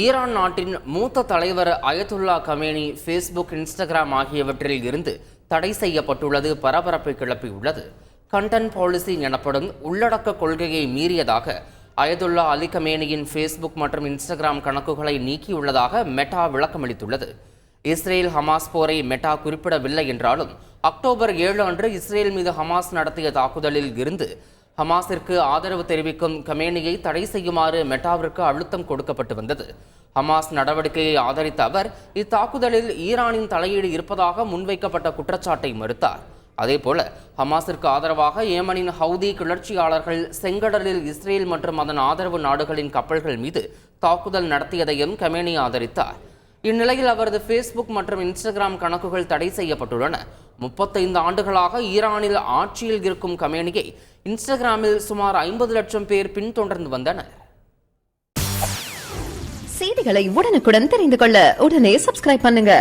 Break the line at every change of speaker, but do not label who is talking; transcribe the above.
Iran நாட்டின் மூத்த தலைவர் அயதுல்லா கமேனி ஃபேஸ்புக், இன்ஸ்டாகிராம் ஆகியவற்றில் இருந்து தடை செய்யப்பட்டுள்ளது பரபரப்பை கிளப்பியுள்ளது. கண்டென்ட் பாலிசி எனப்படும் உள்ளடக்க கொள்கையை மீறியதாக அயதுல்லா அலி கமேனியின் ஃபேஸ்புக் மற்றும் இன்ஸ்டாகிராம் கணக்குகளை நீக்கியுள்ளதாக மெட்டா விளக்கமளித்துள்ளது. இஸ்ரேல் ஹமாஸ் போரை மெட்டா குறிப்பிடவில்லை என்றாலும் அக்டோபர் 7 அன்று இஸ்ரேல் மீது ஹமாஸ் நடத்திய தாக்குதலில் இருந்து ஹமாஸிற்கு ஆதரவு தெரிவிக்கும் கமேனியை தடை செய்யுமாறு மெட்டாவிற்கு அழுத்தம் கொடுக்கப்பட்டு வந்தது. ஹமாஸ் நடவடிக்கையை ஆதரித்த அவர் இத்தாக்குதலில் ஈரானின் தலையீடு இருப்பதாக முன்வைக்கப்பட்ட குற்றச்சாட்டை மறுத்தார். அதேபோல ஹமாஸிற்கு ஆதரவாக ஏமனின் ஹவுதி கிளர்ச்சியாளர்கள் செங்கடலில் இஸ்ரேல் மற்றும் அதன் ஆதரவு நாடுகளின் கப்பல்கள் மீது தாக்குதல் நடத்தியதையும் கமேனி ஆதரித்தார். இந்நிலையில் அவரது ஃபேஸ்புக் மற்றும் இன்ஸ்டாகிராம் கணக்குகள் தடை செய்யப்பட்டுள்ளன. 35 ஆண்டுகளாக ஈரானில் ஆட்சியில் இருக்கும் கமேனியை இன்ஸ்டாகிராமில் சுமார் 50 லட்சம் பேர் பின்தொடர்ந்து வந்தனர்.
செய்திகளை உடனுக்குடன் தெரிந்து கொள்ள உடனே சப்ஸ்கிரைப் பண்ணுங்க.